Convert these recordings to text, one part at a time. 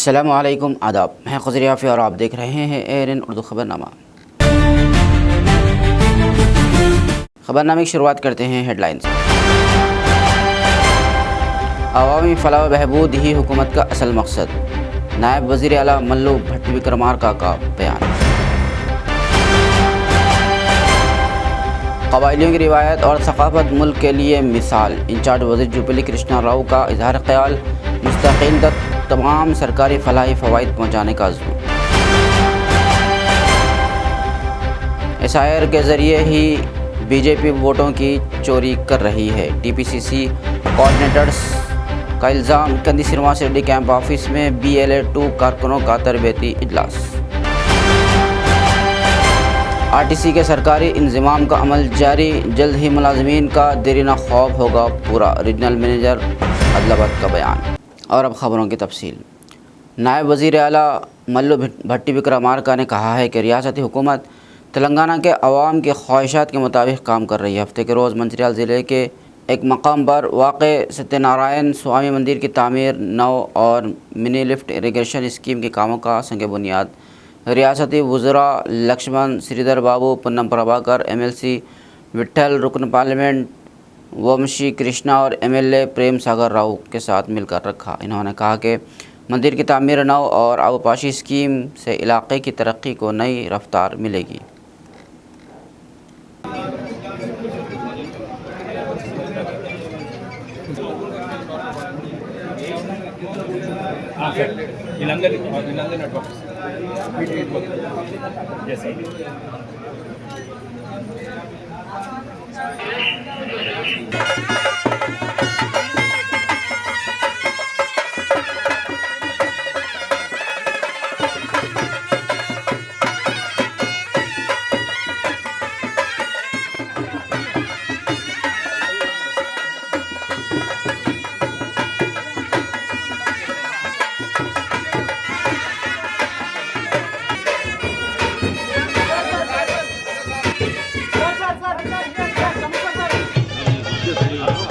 अस्सलामु अलैकुम आदाब, मैं ख़ुज़र याफ़ी और आप देख रहे हैं ARN उर्दू ख़बरनामा। ख़बरनामे की शुरुआत करते हैं हेडलाइंस। अवामी फ़लाह व बहबूद ही हुकूमत का असल मकसद, नायब वज़ीर आला मल्लू भट्टी विक्रमार्का का बयान। क़बायलियों की रिवायत और सक़ाफ़त मुल्क के लिए मिसाल, इंचार्ज वज़ीर जुबली कृष्णा राव का इज़हार ख़याल, मुस्तक़िल तक तमाम सरकारी फलाही फ़वाइद पहुँचाने का अज़्म। SIR के ज़रिए ही BJP वोटों की चोरी कर रही है, TPCC कोऑर्डिनेटर्स का इल्ज़ाम। कंदी सिरवा सिरडी कैंप ऑफिस में BLA-2 कारकुनों का तरबियती इजलास। RTC के सरकारी इंज़माम का अमल जारी, जल्द ही मुलाज़मीन का देरीना खौफ होगा पूरा, रीजनल मैनेजर अदलाबाद का बयान। और अब ख़बरों की तफसील। नायब वज़ीर आला मल्लू भट्टी विक्रमार्का ने कहा है कि रियासती हुकूमत तेलंगाना के अवाम की ख्वाहिशात के मुताबिक काम कर रही है। हफ्ते के रोज़ मंचिर्याल ज़िले के एक मकाम पर वाक़े सत्यनारायण स्वामी मंदिर की तामीर, नौ और मिनी लिफ्ट इरीगेशन स्कीम के कामों का संग बुनियाद रियासती वज़रा लक्ष्मण श्रीधर बाबू, पुन्नम प्रभाकर MLC, विट्ठल रुकन पार्लियामेंट वंशी कृष्णा और MLA प्रेम सागर राव के साथ मिलकर रखा। इन्होंने कहा कि मंदिर की तामीर, नौ और आबपाशी स्कीम से इलाक़े की तरक्की को नई रफ्तार मिलेगी।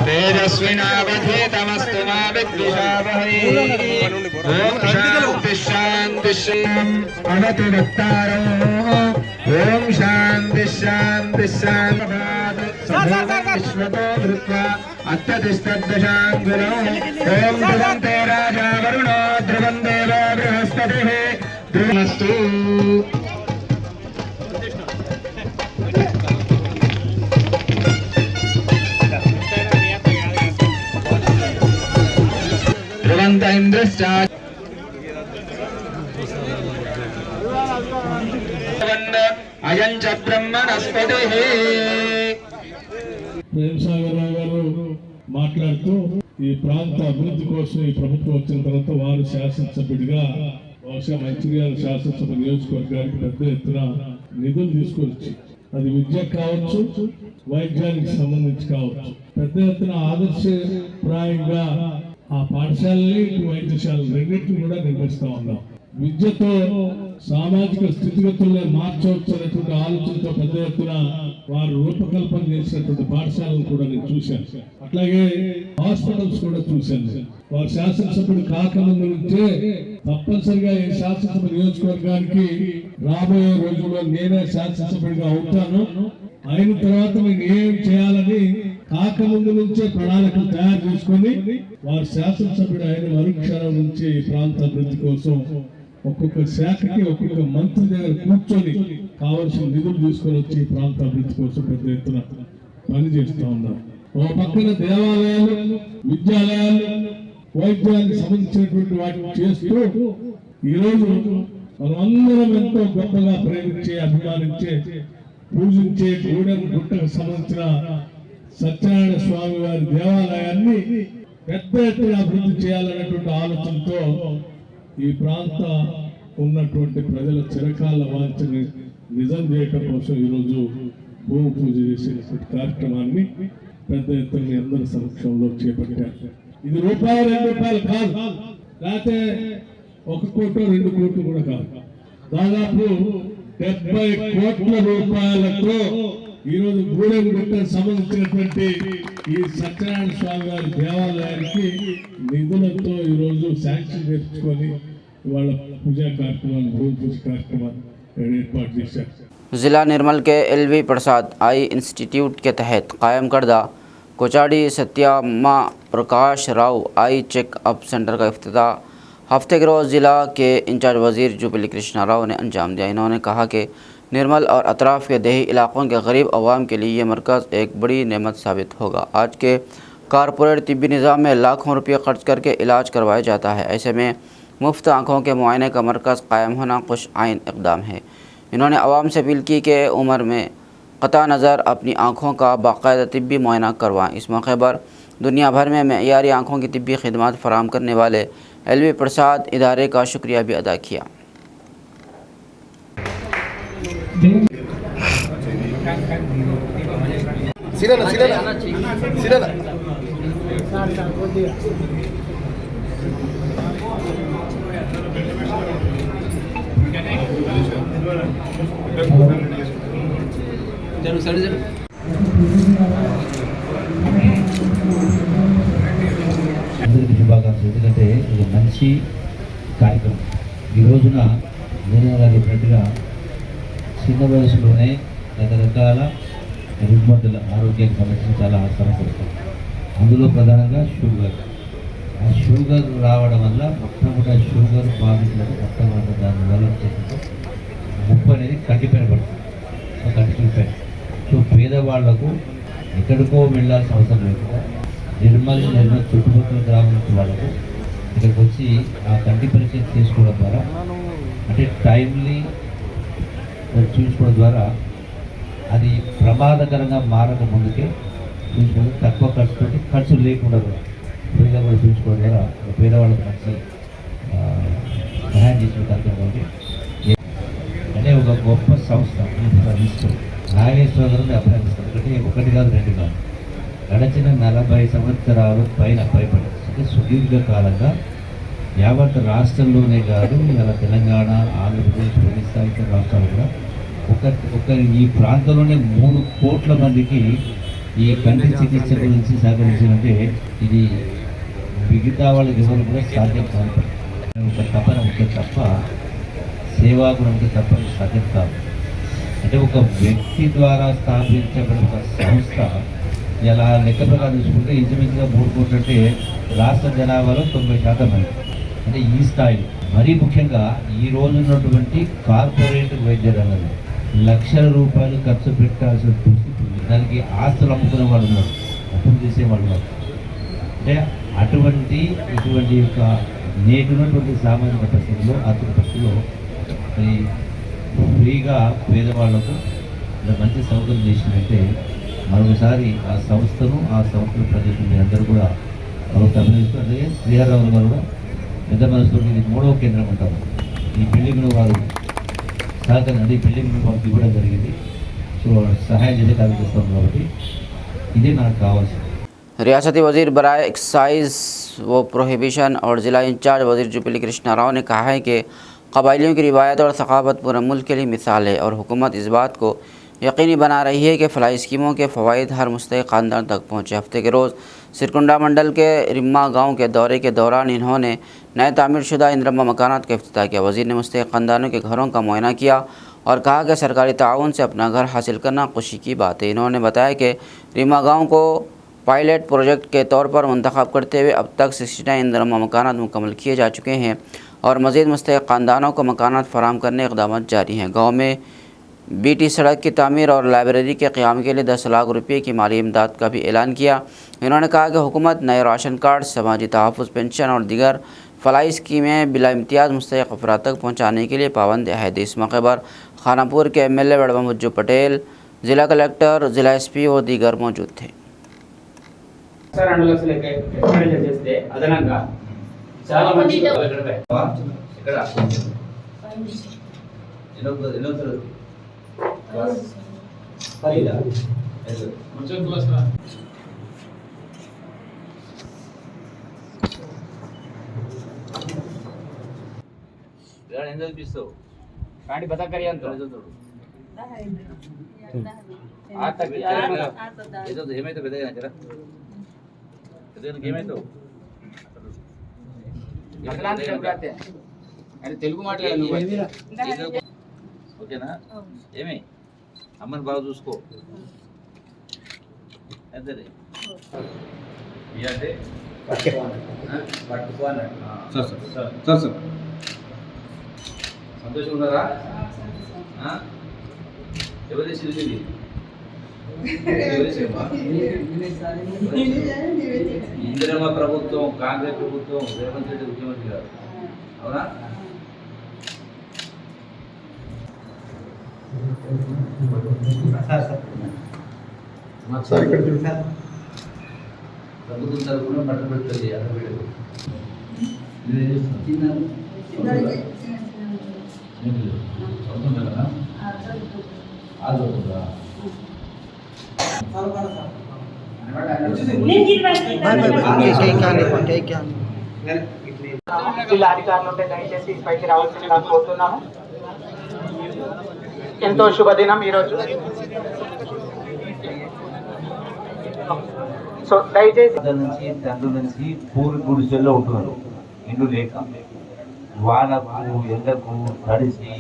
तेजस्विनावधीतमस्तु मा विद्विषावहै। ओम शांति शांति शांति अवतु वक्तारः। ओम शांति शांति शांति विश्वतो धृत्वा अत्यतिष्ठद्दशाङ्गुलो। ओम ध्रुवन्ते राजा वरुणो ध्रुवं देवो बृहस्पतिः ध्रुवमस्तु। అయం చ బ్రహ్మణస్పతిః. ప్రేమ్ సాగర్ రావు గారు మాట్లాడుతూ ఈ ప్రాంత అభివృద్ధి కోసం ఈ ప్రభుత్వం వచ్చిన తర్వాత వారు శాసనసభ్యుడిగా బహుశా మంచిర్యాల శాసనసభ నియోజకవర్గానికి పెద్ద ఎత్తున నిధులు తీసుకొచ్చి, అది విద్య కావచ్చు, వైద్యానికి సంబంధించి కావచ్చు, పెద్ద ఎత్తున ఆదర్శప్రాయంగా ఆ పాఠశాలని వైద్యశాలలు రెండింటిని కూడా నిర్మిస్తా ఉన్నాం. విద్యతో సామాజిక స్థితిగతుల్ని మార్చవచ్చు అనేటువంటి ఆలోచనతో పెద్ద ఎత్తున వారు రూపకల్పన చేసినటువంటి పాఠశాలను కూడా నేను చూశాను. అట్లాగే హాస్పిటల్స్ కూడా చూశాను. వారు శాసనసభ్యుడు కాకముందు నుంచే తప్పనిసరిగా ఈ శాసనసభ నియోజకవర్గానికి రాబోయే రోజుల్లో నేనే శాసనసభ్యుడిగా అవుతాను, అయిన తర్వాత నేను ఏం చేయాలని కాకముందు నుంచే ప్రణాళికలు తయారు చేసుకొని వారు శాసనసభ్యుడు అయిన మరుక్షణం నుంచి ఈ ప్రాంత అభివృద్ధి కోసం ఒక్కొక్క శాఖకి ఒక్కొక్క మంత్రి దగ్గర కూర్చొని కావలసిన నిధులు తీసుకొని వచ్చి ప్రాంత అభివృద్ధి కోసం పెద్ద ఎత్తున పనిచేస్తూ ఉన్నారు. ఓ పక్కన దేవాలయాలు, విద్యాలయాలు, వైద్యానికి సంబంధించినటువంటి వాటిని చేస్తూ ఈరోజు మనం అందరం ఎంతో గొప్పగా ప్రేమించే, అభిమానించే, పూజించే గూడెం గుట్టకు సంబంధించిన సత్యనారాయణ స్వామి వారి దేవాలయాన్ని పెద్ద ఎత్తున అభివృద్ధి చేయాలనేటువంటి ఆలోచనతో ఈ ప్రాంత ఉన్నటువంటి ప్రజల చిరకాల వాంఛని నిజం చేయటం కోసం ఈరోజు భూమి పూజ చేసేటువంటి కార్యక్రమాన్ని పెద్ద ఎత్తున మీ అందరి సమక్షంలో చేపట్టారు. ఇది రూపాయలు 2 రూపాయలు కాదు, లేకపోతే 1 కోటి 2 కోట్లు కూడా కాదు, దాదాపు 70 కోట్ల రూపాయలతో ఈరోజు గూడెంగుట్టకు సంబంధించినటువంటి ఈ సత్యనారాయణ స్వామి వారి దేవాలయానికి నిధులతో ఈరోజు శాంక్షన్ తెచ్చుకొని వాళ్ళ పూజా కార్యక్రమాలు భూమి పూజ కార్యక్రమాలు ఏర్పాటు చేశారు. ज़िला निर्मल के LV प्रसाद आई इंस्टीट्यूट के तहत कायम करदा कोचाडी सत्यामा Prakash Rao eye checkup centre का इफ्तिताह हफ्ते के रोज़ ज़िला के इंचार्ज वज़ीर जुबिली कृष्णा राव ने अंजाम दिया। इन्होंने कहा कि निर्मल और अतराफ़ के देही इलाक़ों के गरीब अवाम के लिए ये मरकज़ एक बड़ी नेमत साबित होगा। आज के कारपोरेट तिब्बी निज़ाम में लाखों रुपये खर्च करके इलाज करवाया जाता है, ऐसे में मुफ्त आँखों के मुआयने का मरकज़ कायम होना खुश आइन इक़दाम है। इन्होंने आवाम से अपील की कि उम्र में क़ता नज़र अपनी आँखों का बाकायदा तिब्बी मुआयना करवाएँ। इस मौके पर दुनिया भर में मेयारी आँखों की तिब्बी खिदमात फराहम करने वाले LV प्रसाद इदारे का शुक्रिया भी अदा किया। అందరికీ శుభాకాంక్షలు. ఎందుకంటే ఇది మంచి కార్యక్రమం. ఈ రోజున నేను చెప్పినట్టుగా చిన్న వయసులోనే రకరకాల రుగ్మతుల ఆరోగ్యానికి సంబంధించిన చాలా సమస్యలు ఉంటాయి. అందులో ప్రధానంగా షుగర్. ఆ షుగర్ రావడం వల్ల మొట్టమొదటి షుగర్ బాధితులకు మొట్టమొదటి దానివల్ల వచ్చేసి ముప్పు అనేది కంటిపైన పడుతుంది. సో కంటి చూపాను. సో పేదవాళ్లకు ఎక్కడికో వెళ్ళాల్సిన అవసరం లేకుండా నిర్మల్ చుట్టుపక్కల గ్రామాల వాళ్ళకు ఇక్కడికి వచ్చి ఆ కంటి పరీక్ష చేసుకోవడం ద్వారా అంటే టైమ్లీ చూసుకోవడం ద్వారా అది ప్రమాదకరంగా మారక ముందుకే చూసుకోవడం, తక్కువ ఖర్చుతోటి ఖర్చు లేకుండా కూడా ఫ్రీగా కూడా చూసుకోవడం ద్వారా పేదవాళ్ళకి మంచి సహాయం చేసిన కార్యక్రమం. అంటే ఒక గొప్ప సంస్థ నాగేశ్వర గారిని అభినందిస్తారు. ఎందుకంటే ఒకటి కాదు రెండు కాదు, గడచిన 40 సంవత్సరాలు పైన పైబడి అంటే సుదీర్ఘకాలంగా యావత్ రాష్ట్రంలోనే కాదు, ఇలా తెలంగాణ, ఆంధ్రప్రదేశ్, ఒడిశా ఇతర రాష్ట్రాలు కూడా ఒక ఈ ప్రాంతంలోనే 3 కోట్ల మందికి ఈ కంటి చికిత్స గురించి సహకరించాలంటే ఇది మిగతా వాళ్ళకి ఎవరు కూడా సాధ్యం కాదు. ఒక తపన ఉంటే తప్ప, సేవా గుణం ఉంటే తప్ప సాధ్యం కాదు. అంటే ఒక వ్యక్తి ద్వారా స్థాపించబడిన ఒక సంస్థ ఇలా లెక్క ప్రకారం చూసుకుంటే ఇంచుమించుగా 3 కోట్లు అంటే రాష్ట్ర జనాభాలో 90% మంది. అంటే ఈ స్థాయిలో మరీ ముఖ్యంగా ఈ రోజు ఉన్నటువంటి కార్పొరేట్ వైద్య రంగంలో లక్షల రూపాయలు ఖర్చు పెట్టాల్సిన పరిస్థితి ఉంది. దానికి ఆస్తులు అమ్ముకునే వాళ్ళు ఉన్నారు, అప్పులు చేసేవాళ్ళు ఉన్నారు. అంటే ఇటువంటి యొక్క నేటినటువంటి సామాజిక పరిస్థితుల్లో, ఆర్థిక పరిస్థితుల్లో మరి ఫ్రీగా పేదవాళ్లకు మంచి సౌకర్యం చేసినట్టే మరొకసారి ఆ సంస్థను, ఆ సంస్థల ప్రజలు అందరూ కూడా అభినందిస్తూ, అలాగే శ్రీహరరావు గారు కూడా పెద్ద మనసుతో ఇది 3వ కేంద్రం అంటారు. ఈ బిల్డింగ్ను వారు సహకరించి ఈ బిల్డింగ్ను వారికి ఇవ్వడం జరిగింది. సో సహాయం చేసే కార్యక్రమం చేస్తాం కాబట్టి ఇదే నాకు కావాల్సింది. रियासती वज़ीर बराए एक्साइज़ व प्रोहिबिशन और ज़िला इंचार्ज वज़ीर जुबिली कृष्णा राव ने कहा है कि कबायलियों की रिवायत और सकाफत पूरे मुल्क के लिए मिसाल है और हुकूमत इस बात को यकीनी बना रही है कि फलाही स्कीमों के फ़वाइद हर मुस्तहिक़ ख़ानदान तक पहुँचे। हफ्ते के रोज़ सिरकुंडा मंडल के रिम्मा गाँव के दौरे के दौरान इन्होंने नए तामीर शुदा इंदिरम्मा मकानात का इफ्तिताह किया। वज़ीर ने मुस्तहिक़ ख़ानदानों के घरों का मुआयना किया और कहा कि सरकारी ताउन से अपना घर हासिल करना खुशी की बात है। इन्होंने बताया कि रिम्मा गाँव को पायलट प्रोजेक्ट के तौर पर मुंतखब करते हुए अब तक 69 इंदिरम्मा मकानात मुकम्मल किए जा चुके हैं और मज़ीद मुस्तहिक़ ख़ानदानों को मकानात फराहम करने इक़दाम जारी हैं। गाँव में BT सड़क की तामीर और लाइब्रेरी के क़याम के लिए 10 लाख रुपये की माली इमदाद का भी ऐलान किया। इन्होंने कहा कि हुकूमत नए राशन कार्ड, समाजी तहफ़्फ़ुज़, पेंशन और दीगर फलाई स्कीमें बिला इम्तियाज़ मुस्तहिक़ अफराद तक पहुँचाने के लिए पाबंद है। इस मौके पर खानापुर के MLA बड़वा मुज्जू पटेल, ज़िला कलेक्टर, ज़िला SP और दीगर मौजूद थे। చేస్తే అదనంగా చాలా మంది गाड़ी बता करिए अंत ఏమైతే పెద్దగా జరా ఏమైతే అంటే తెలుగు మాట్లాడాలి నువ్వు. ఓకేనా? ఏమి అమ్మని బాగా చూసుకో. అంటే పట్టుకో అన్నాడు. సార్ సంతోషం ఉన్నారా? ఎవరి శిల్పింది? ఇందిరమ్మ ప్రభుత్వం, కాంగ్రెస్ ప్రభుత్వం, రేవంత్ రెడ్డి ముఖ్యమంత్రి గారు. అవునా? ప్రభుత్వం తరఫున బట్ట పెడుతుంది అన్నబిడ్డలు. జిల్లా అధికారులు ఉంటే దయచేసి పైకి రావాల్సిందిగా కోరుతున్నాము. ఎంతో శుభదినం ఈరోజు. సో దయచేసి నుంచి తండ్రి నుంచి పూరి గుడిసెల్లో ఉంటున్నారు. ఇల్లు లేక వానకు ఎండకు తడిసి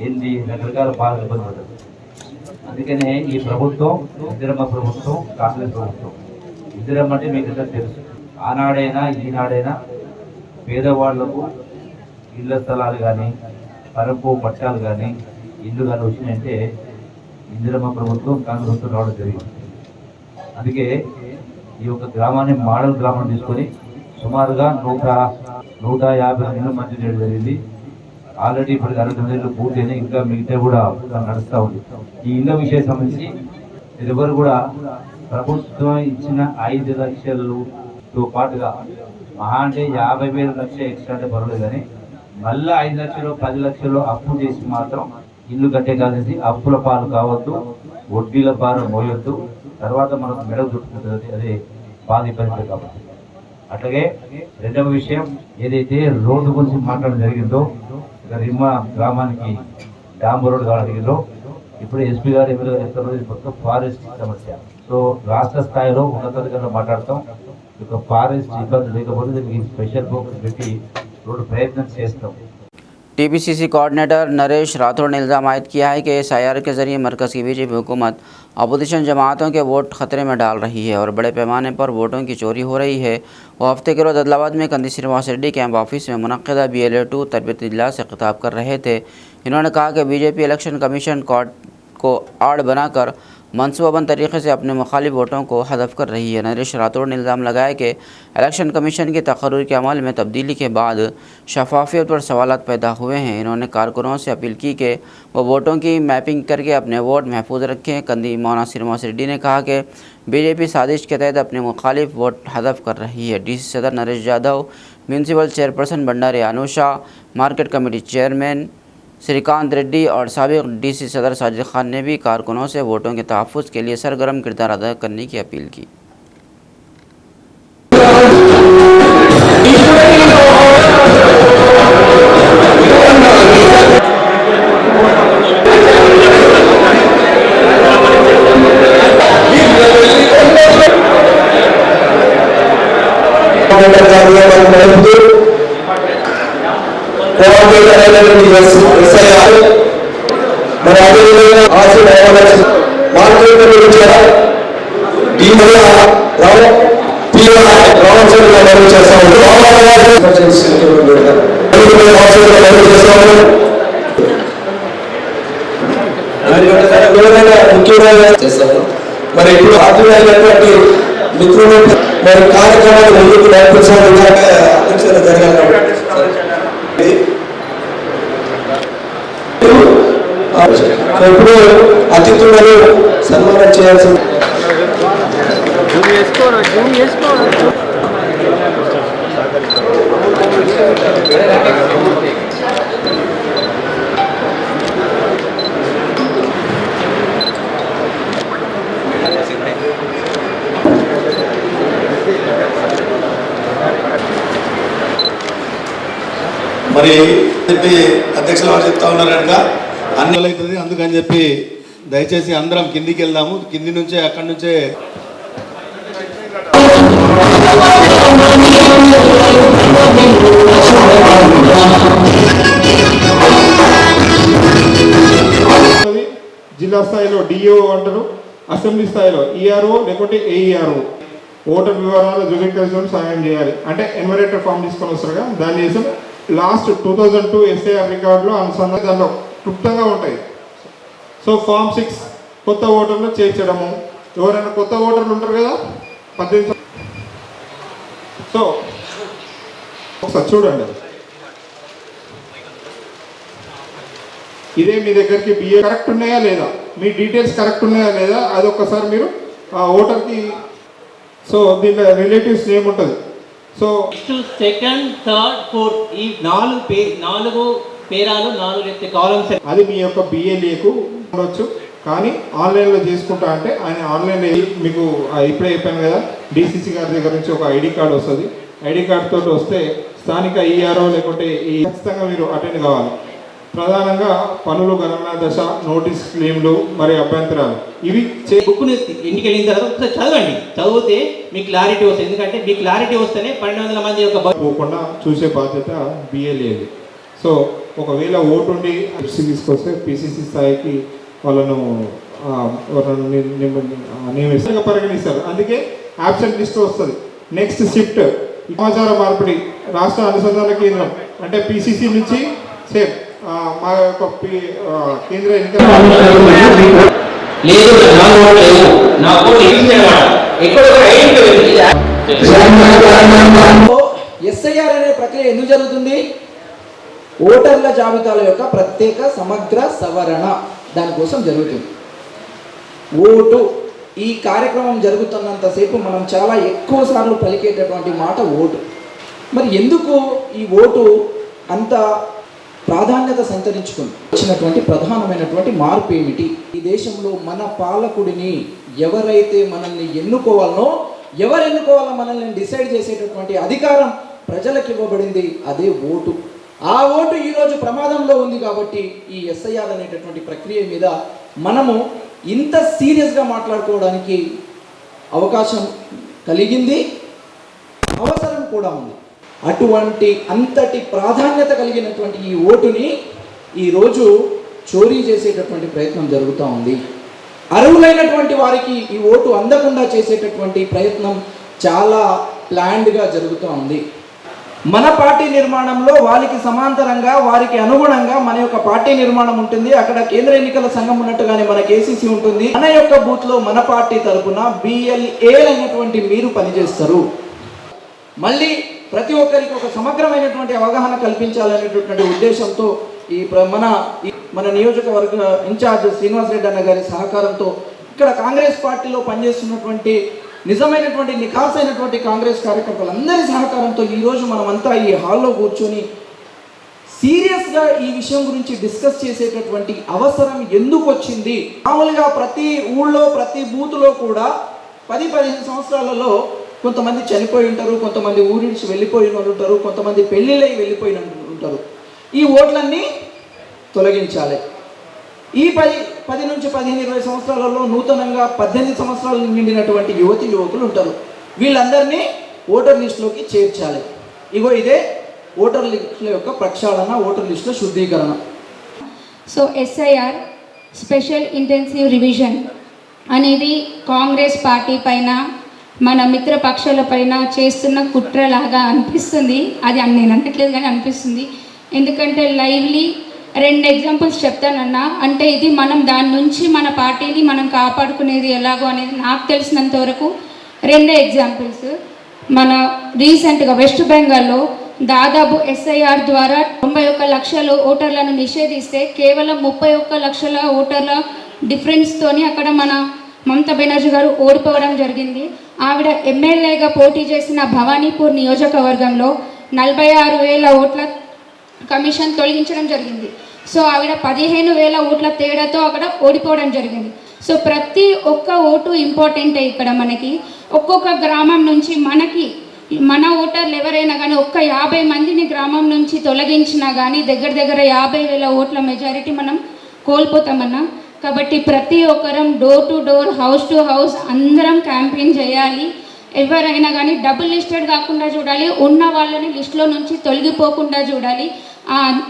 ఏంది రకరకాల బాధలు ఇబ్బంది పడ్డారు. అందుకనే ఈ ప్రభుత్వం ఇందిరమ్మ ప్రభుత్వం, కాంగ్రెస్ ప్రభుత్వం. ఇందిరమ్మ అంటే మీకు ఎంత తెలుసు. ఆనాడైనా ఈనాడైనా పేదవాళ్లకు ఇళ్ల స్థలాలు కానీ పరపు పట్టాలు కానీ ఇల్లు కానీ వచ్చినాయంటే ఇందిరమ్మ ప్రభుత్వం కాంగ్రెస్ ప్రభుత్వం రావడం జరిగింది. అందుకే ఈ యొక్క గ్రామాన్ని మోడల్ గ్రామం తీసుకొని సుమారుగా 150 ఇళ్ళు మంజూరు చేయడం జరిగింది. ఆల్రెడీ ఇప్పుడు 69 ఇళ్ళు పూర్తయినాయి. ఇంకా మిగతా కూడా నడుస్తూ ఉంది. ఈ ఇళ్ళ విషయం సంబంధించి ఎవరు కూడా ప్రభుత్వం ఇచ్చిన 5 లక్షలతో పాటుగా మహా అంటే 50,000 లక్షలు ఎక్స్ట్రా అంటే పర్వాలేదు, కానీ మళ్ళీ 5 లక్షలు 10 లక్షలు అప్పు చేసి మాత్రం ఇల్లు కట్టే కాదని అప్పుల పాలు కావద్దు, వడ్డీల పాలు మోయొద్దు, తర్వాత మనకు మెడకు చుట్టుకుంటుంది. అదే బాధ ఇబ్బంది కాబట్టి. అట్లాగే రెండవ విషయం ఏదైతే రోడ్డు గురించి మాట్లాడడం జరిగిందో, రిమ్మ గ్రామానికి డాంబర్ రోడ్డు కావడం జరిగిందో, ఇప్పుడు ఎస్పీ గారు ఎమ్మెల్యే చెప్తున్నది మొత్తం ఫారెస్ట్ సమస్య. సో రాష్ట్ర స్థాయిలో ఉన్నతాధికారులు మాట్లాడతాం. ఇక ఫారెస్ట్ ఇబ్బంది లేకపోతే దీనికి స్పెషల్ ఫోకస్ పెట్టి రోడ్డు ప్రయత్నం చేస్తాం. टीपीसीसी कोऑर्डिनेटर नरेश राठौड़ ने इल्ज़ाम आयद किया है कि एसआईआर के जरिए मरकज़ की बीजेपी हुकूमत अपोजिशन जमातों के वोट खतरे में डाल रही है और बड़े पैमाने पर वोटों की चोरी हो रही है। वो हफ्ते के रोज़ अदलाबाद में कंदी श्रीनिवास रेड्डी कैंप ऑफिस में मुनक़्क़दा BLA-2 तरबियत इजलास से खिताब कर रहे थे। इन्होंने कहा कि बीजेपी इलेक्शन कमीशन कोर्ट को आड़ बनाकर मनसूबाबंद तरीके से अपने मुखालिफ वोटों को हदफ कर रही है। नरेश राठौड़ ने इल्ज़ाम लगाया कि इलेक्शन कमीशन की तकर्रुर के अमल में तब्दीली के बाद शफाफियत पर सवालात पैदा हुए हैं। इन्होंने कारकुनों से अपील की कि वो वोटों की मैपिंग करके अपने वोट महफूज रखें। कंदी मौलाना श्रीनिवास रेड्डी ने कहा कि बीजेपी साजिश के तहत अपने मुखालिफ वोट हदफ कर रही है। DC सदर Naresh Yadav, municipal chairperson Bhandari Anusha, market committee chairman Srikanth Reddy और साबिक DC सदर साजिद खान ने भी कारकुनों से वोटों के तहफ़्फ़ुज़ के लिए सरगर्म किरदार अदा करने की अपील की। మరి ఇప్పుడు ఆత్మీయులైనటువంటి మిత్రులు మరి కార్యక్రమాలు ముందుకు నడిపించాలి అధ్యక్షత జరగాలి. ఇప్పుడు అతిథులను సన్మానం చేయాల్సింది. మరి చెప్పి అధ్యక్షుల వారు చెప్తా ఉన్నారు కనుక అన్ని అవుతుంది. అందుకని చెప్పి దయచేసి అందరం కిందికి వెళ్దాము. కింది నుంచే అక్కడి నుంచే ఈఓ అంటారు, అసెంబ్లీ స్థాయిలో ఈఆర్ఓ లేకుంటే ఏఈఆర్ఓ ఓటర్ వివరాలు ధృవీకరించడం సాయం చేయాలి. అంటే ఎన్యుమరేటర్ ఫామ్ తీసుకొని వస్తారుగా, దాన్ని చేసాం. లాస్ట్ 2002 ఎస్ఐఆర్ రికార్డులో అనుసంధానం దానిలో క్లుప్తంగా ఉంటాయి. సో ఫామ్ 6 కొత్త ఓటర్లు చేర్చడము. ఎవరైనా కొత్త ఓటర్లు ఉంటారు కదా 18. సో ఒకసారి చూడండి, ఇదే మీ దగ్గరికి బిఏ కరెక్ట్ ఉన్నాయా లేదా, మీ డీటెయిల్స్ కరెక్ట్ ఉన్నాయా లేదా, అది ఒక్కసారి మీరు ఆ ఓటర్కి. సో దీంట్లో రిలేటివ్స్ నేమ్ ఉంటుంది. సో సెకండ్, థర్డ్, ఫోర్త్ ఈ 4 పేరాలు 4 కాలమ్స్. అది మీ యొక్క బిఏలేకు ఉండొచ్చు, కానీ ఆన్లైన్లో చేసుకుంటా అంటే ఆయన ఆన్లైన్లో మీకు ఇప్పుడే చెప్పాను కదా, డిసిసి గారి దగ్గర నుంచి ఒక ఐడి కార్డు వస్తుంది. ఐడి కార్డు తోటి వస్తే స్థానిక ఈఆర్ఓ లేకుంటే ఈ ఖచ్చితంగా మీరు అటెండ్ కావాలి. ప్రధానంగా పనులు గణన దశ, నోటీస్ క్లెయిమ్లు మరియు అభ్యంతరాలు ఇవి బుక్ని ఇంటికి వెళ్ళిన తర్వాత ఒకసారి చదవండి. చదివితే మీకు క్లారిటీ వస్తుంది. ఎందుకంటే మీకు క్లారిటీ వస్తేనే 1200 మంది యొక్క పోకుండా చూసే బాధ్యత బిఏలేదు. సో ఒకవేళ ఓటు ఉండి తీసుకొస్తే పిసిసి స్థాయికి వాళ్ళను నియమిస్తారు, పరిగణిస్తారు. అందుకే ఆబ్సెంట్ లిస్ట్ వస్తుంది. నెక్స్ట్ షిఫ్ట్ సమాచార మార్పిడి రాష్ట్ర అనుసంధాన కేంద్రం అంటే పిసిసి నుంచి సేమ్ మా యొక్క కేంద్ర ఎన్నికల ఎస్ఐఆర్ అనే ప్రక్రియ ఎందుకు జరుగుతుంది? ఓటర్ల జాబితాల యొక్క ప్రత్యేక సమగ్ర సవరణ దానికోసం జరుగుతుంది. ఓటు ఈ కార్యక్రమం జరుగుతున్నంతసేపు మనం చాలా ఎక్కువ సార్లు పలికేటటువంటి మాట ఓటు. మరి ఎందుకు ఈ ఓటు అంత ప్రాధాన్యత సంతరించుకుంది? వచ్చినటువంటి ప్రధానమైనటువంటి మార్పు ఏమిటి? ఈ దేశంలో మన పాలకుడిని ఎవరైతే మనల్ని ఎన్నుకోవాలనో, ఎవరు ఎన్నుకోవాలో మనల్ని డిసైడ్ చేసేటటువంటి అధికారం ప్రజలకు ఇవ్వబడింది, అదే ఓటు. ఆ ఓటు ఈరోజు ప్రమాదంలో ఉంది. కాబట్టి ఈ ఎస్ఐఆర్ అనేటటువంటి ప్రక్రియ మీద మనము ఇంత సీరియస్గా మాట్లాడుకోవడానికి అవకాశం కలిగింది, అవసరం కూడా ఉంది. అటువంటి అంతటి ప్రాధాన్యత కలిగినటువంటి ఈ ఓటుని ఈరోజు చోరీ చేసేటటువంటి ప్రయత్నం జరుగుతూ ఉంది. అర్హులైనటువంటి వారికి ఈ ఓటు అందకుండా చేసేటటువంటి ప్రయత్నం చాలా ప్లాన్డ్గా జరుగుతూ ఉంది. మన పార్టీ నిర్మాణంలో వారికి సమాంతరంగా, వారికి అనుగుణంగా మన యొక్క పార్టీ నిర్మాణం ఉంటుంది. అక్కడ కేంద్ర ఎన్నికల సంఘం ఉన్నట్టుగానే మన కేసీసీ ఉంటుంది. మన యొక్క బూత్లో మన పార్టీ తరఫున BLA అయినటువంటి మీరు పనిచేస్తారు. మళ్ళీ ప్రతి ఒక్కరికి ఒక సమగ్రమైనటువంటి అవగాహన కల్పించాలనేటటువంటి ఉద్దేశంతో మన నియోజకవర్గ ఇన్ఛార్జ్ శ్రీనివాస్ రెడ్డి అన్న గారి సహకారంతో ఇక్కడ కాంగ్రెస్ పార్టీలో పనిచేస్తున్నటువంటి నిజమైనటువంటి నిఖాసైనటువంటి కాంగ్రెస్ కార్యకర్తలందరి సహకారంతో ఈరోజు మనమంతా ఈ హాల్లో కూర్చొని సీరియస్గా ఈ విషయం గురించి డిస్కస్ చేసేటటువంటి అవసరం ఎందుకు వచ్చింది? మామూలుగా ప్రతి ఊళ్ళో ప్రతి బూత్లో కూడా 10-15 సంవత్సరాలలో కొంతమంది చనిపోయి ఉంటారు, కొంతమంది ఊరి నుంచి వెళ్ళిపోయిన వాళ్ళు ఉంటారు, కొంతమంది పెళ్ళిళ్ళై వెళ్ళిపోయిన ఉంటారు. ఈ ఓట్లన్నీ తొలగించాలి. ఈ 10 నుంచి 15-20 సంవత్సరాలలో నూతనంగా 18 సంవత్సరాలు నిండినటువంటి యువకులు ఉంటారు. వీళ్ళందరినీ ఓటర్ లిస్టులోకి చేర్చాలి. ఇదే ఓటర్ లిస్టుల యొక్క ప్రక్షాళన, ఓటర్ లిస్టుల శుద్ధీకరణ. So SIR special intensive revision అనేది కాంగ్రెస్ పార్టీ పైన, మన మిత్ర పక్షాల పైన చేస్తున్న కుట్రలాగా అనిపిస్తుంది. అది నేను అనట్లేదు కానీ అనిపిస్తుంది. ఎందుకంటే లైవ్లీ 2 ఎగ్జాంపుల్స్ చెప్తానన్నా. అంటే ఇది మనం దాని నుంచి మన పార్టీని మనం కాపాడుకునేది ఎలాగో అనేది నాకు తెలిసినంత వరకు 2 ఎగ్జాంపుల్స్. మన రీసెంట్గా వెస్ట్ బెంగాల్లో దాదాపు SIR ద్వారా 91 లక్షల ఓటర్లను నిషేధిస్తే కేవలం 31 లక్షల ఓటర్ల డిఫరెన్స్తోని అక్కడ మన మమతా బెనర్జీ గారు ఓడిపోవడం జరిగింది. ఆవిడ ఎమ్మెల్యేగా పోటీ చేసిన భవానీపూర్ నియోజకవర్గంలో 46,000 ఓట్ల కమిషన్ తొలగించడం జరిగింది. సో ఆవిడ 15,000 ఓట్ల తేడాతో అక్కడ ఓడిపోవడం జరిగింది. సో ప్రతి ఒక్క ఓటు ఇంపార్టెంటే. ఇక్కడ మనకి ఒక్కొక్క గ్రామం నుంచి మన ఓటర్లు ఎవరైనా కానీ 50 మందిని గ్రామం నుంచి తొలగించినా కానీ దగ్గర 50,000 ఓట్ల మెజారిటీ మనం కోల్పోతామన్నా. కాబట్టి ప్రతి ఒక్కరం door to door, house to house అందరం క్యాంపెయిన్ చేయాలి. ఎవరైనా కానీ డబుల్ లిస్టెడ్ కాకుండా చూడాలి, ఉన్న వాళ్ళని లిస్టులో నుంచి తొలగిపోకుండా చూడాలి.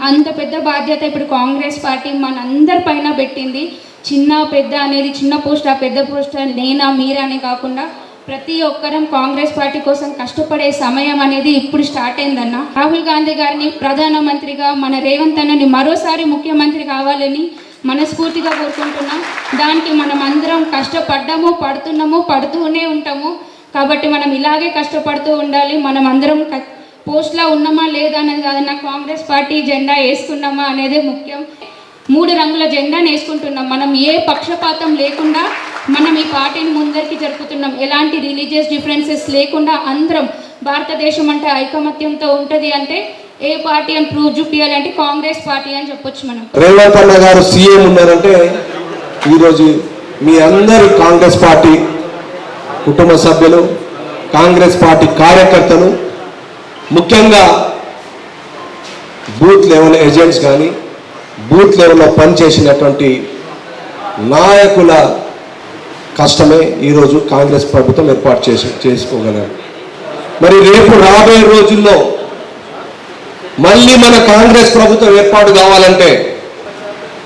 అంత పెద్ద బాధ్యత ఇప్పుడు కాంగ్రెస్ పార్టీ మనందరి పైన పెట్టింది. చిన్న పెద్ద అనేది చిన్న పోస్టా పెద్ద పోస్టా నేనా మీరా అని కాకుండా ప్రతి ఒక్కరం కాంగ్రెస్ పార్టీ కోసం కష్టపడే సమయం అనేది ఇప్పుడు స్టార్ట్ అయిందన్న. రాహుల్ గాంధీ గారిని ప్రధానమంత్రిగా, మన రేవంత్ అన్నని మరోసారి ముఖ్యమంత్రి కావాలని మనస్ఫూర్తిగా కోరుకుంటున్నాం. దానికి మనం అందరం కష్టపడ్డాము, పడుతున్నాము, పడుతూనే ఉంటాము. కాబట్టి మనం ఇలాగే కష్టపడుతూ ఉండాలి. మనం అందరం పోస్ట్లో ఉన్నామా లేదా అనేది కాదన్నా, కాంగ్రెస్ పార్టీ జెండా వేసుకున్నామా అనేది ముఖ్యం. 3 రంగుల జెండాను వేసుకుంటున్నాం. మనం ఏ పక్షపాతం లేకుండా మనం ఈ పార్టీని ముందరికి జరుపుతున్నాం. ఎలాంటి రిలీజియస్ డిఫరెన్సెస్ లేకుండా అందరం భారతదేశం అంటే ఐకమత్యంతో ఉంటుంది. అంటే ఏ పార్టీ అని ప్రూవ్ చూపించాలంటే కాంగ్రెస్ పార్టీ అని చెప్పొచ్చు. మనం రేవంత్ అన్న గారు సీఎం ఉన్నారంటే ఈరోజు మీ అందరి కాంగ్రెస్ పార్టీ కుటుంబ సభ్యులు, కాంగ్రెస్ పార్టీ కార్యకర్తలు, ముఖ్యంగా బూత్ లెవెల్ ఏజెంట్స్ కానీ బూత్ లెవెల్లో పనిచేసినటువంటి నాయకుల కష్టమే ఈరోజు కాంగ్రెస్ ప్రభుత్వం ఏర్పాటు చేసుకోగలరు. మరి రేపు రాబోయే రోజుల్లో మళ్ళీ మన కాంగ్రెస్ ప్రభుత్వం ఏర్పాటు కావాలంటే